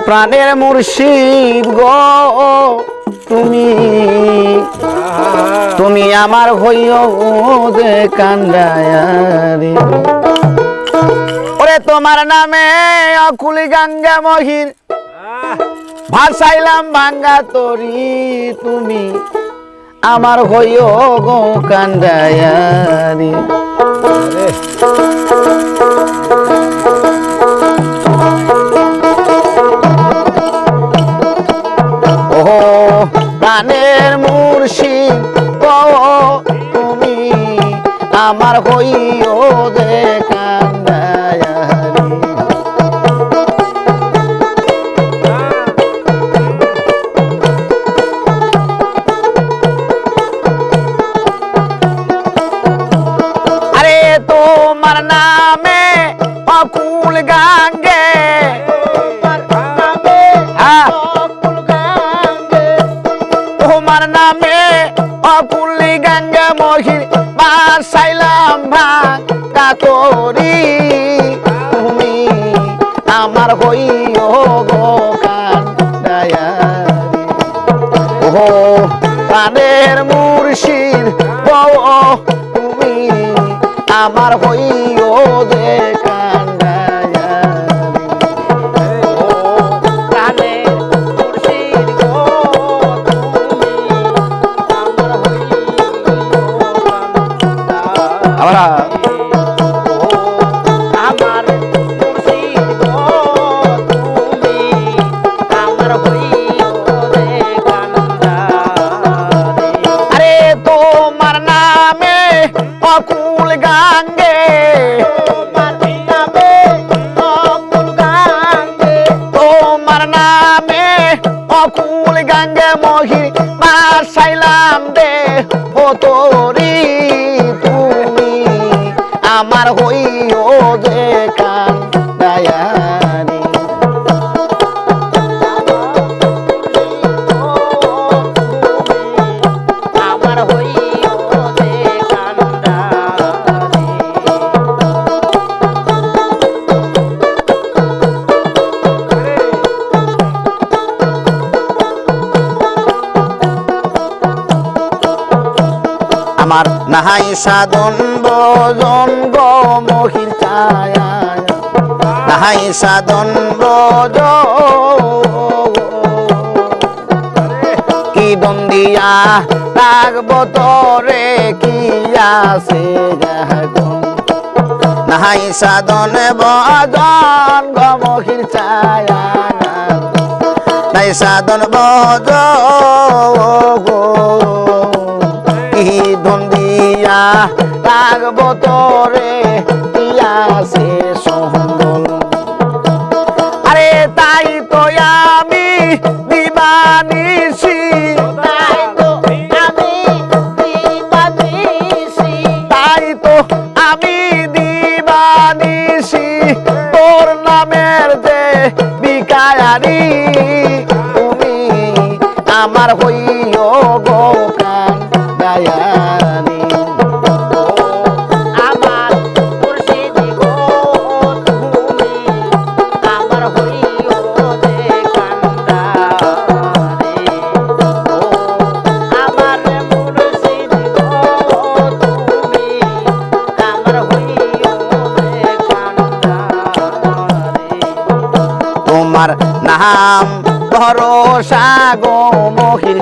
প্রাণের মুর্শিদ গো তুমি তুমি আমার হইও যে কান্দায়ারে ওরে তোমার নামে অকুল গঙ্গা মহির ভাসাইলাম ভাঙ্গা তরি তুমি আমার হইও গো কান্দায়ারে প্রাণের মুর্শিদ গো তুমি আমার হইও যে কান্দায়ারি আরে তোমার নামে অকুল গঙ্গে তোমার নামে অকুল গঙ্গা মহির বাসাইলাম ভাঙ্গা তরি তুমি আমার হইও গো কান্দায়ারি ও প্রাণের মুর্শিদ গো তুমি আমার হইও যে অকুল গঙ্গে তোমার নামে অকুল গঙ্গে মহি বাসাইলাম দে তোরি তুমি আমার হইও যে কান্দায়ারি আমার হইও যে আমার নাহাই সাধন ভজন গো মহির ছায়া নাহাই সাধন ভজ কি দন্দিয়া রাখব তোরে কি আছে নাহাই সাধন ভজন গো মহির ছায়া নাই সাধন ভজ ধন্দিয়া রাখব তোরে আছে সম্বল আরে তাই তো আমি দিবানিসি তাই তো আমি দিবানিসি তোর নামের যে বিকায়ারি তুমি আমার হইও গো কান্দায়ারি আমার মুর্শিদ গো তুমি আমার হইও যে কান্দায়ারি আমার মুর্শিদ গো তুমি আমার হইও যে কান্দায়ারি তোমার নাম ভরসা গো মহির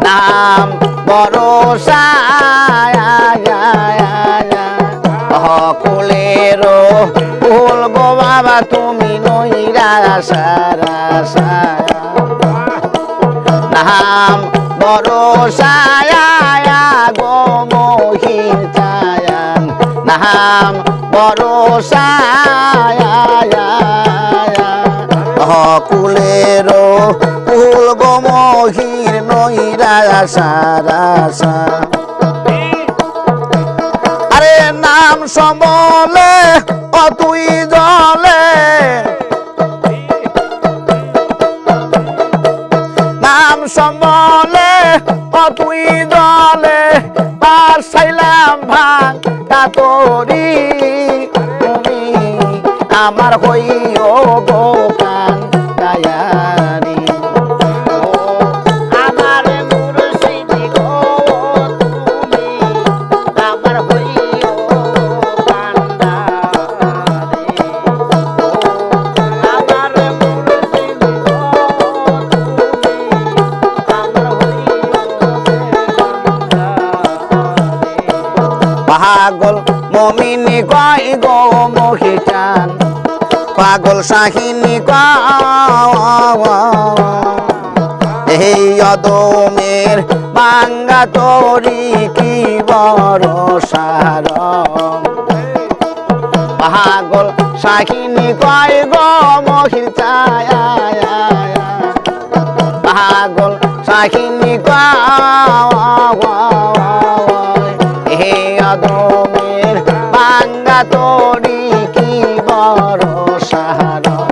নাম ভরসা কুলের ফুল গো বাবা তুমি নইরা সারা নাম ভরসা গো মহির ছায়ান নাম ভরসা কুলের ফুল গো মহির নইরা সারা আরে নাম সমলে অতুই জলে নাম সমলে অতুই জলে বাসাইলাম ভাঙ্গা তরি তুমি আমার হইও গো পাগল শাহিনী এই অদমের বাঙ্গা তরি কি বড় সারম পাগল শাহিনী কয় গো মহির ছায়া পাগল শাহিনী হে অদমের বাঙ্গা তরি কি বড় সারম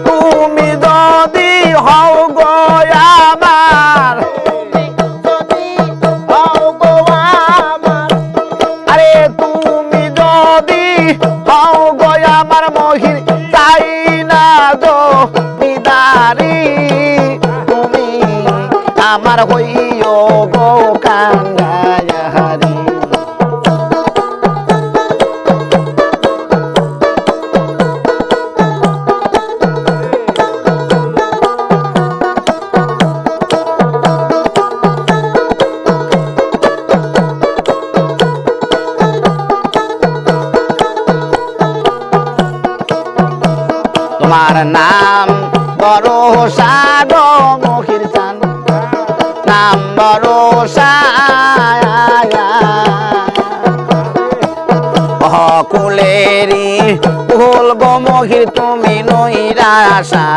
তুমি যদি হও গো আমার আরে তুমি যদি হও গো আমার মহির চাই না দো বিদারি তুমি আমার হইও গো কাঙ্গায়ারি তোমার নাম ভরসা গো মহির চান নাম ভরসা কুলেরি ফুল গো মহির তুমি নইরা আশা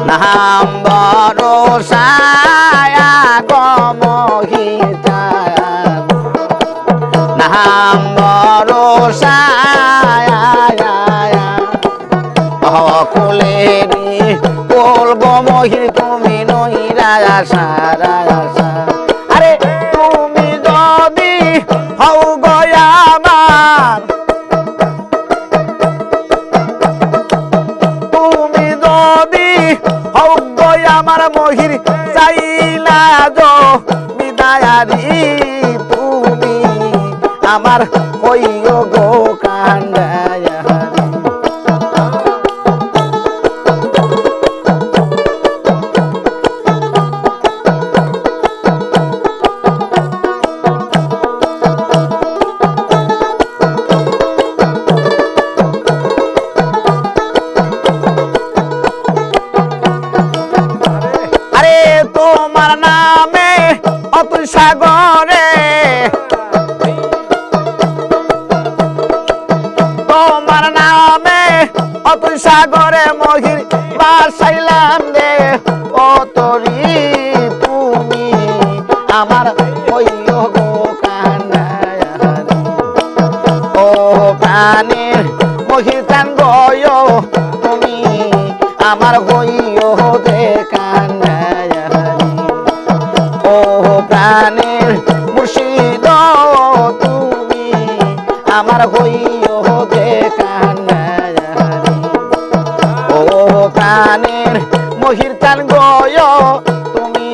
নাম ভরসা গো মহির চান নাম ভরসা কুলেরি বলব মহির তুমি নইরা আশা আরে তুমি যদি হও গো আমার তুমি যদি হও গো আমার মহির চাইলা যো বিদায়ারি তুমি আমার হইও গো কান্দায়ারি তোমার নামে অতুল সাগরে তোমার নামে অতুল সাগরে মহির বাসাইলাম রে ও তরি তুমি আমার হইও গো কান্দায়ারি ও প্রাণের মহির টান গয় তুমি আমার হইও দে কান্দায়ারি ও প্রাণের মুর্শিদ তুমি আমার হইও দে কান্দায়ারি ও প্রাণের মহির টান গয় তুমি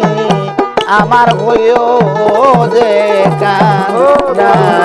আমার হইও দে কান্দায়ারি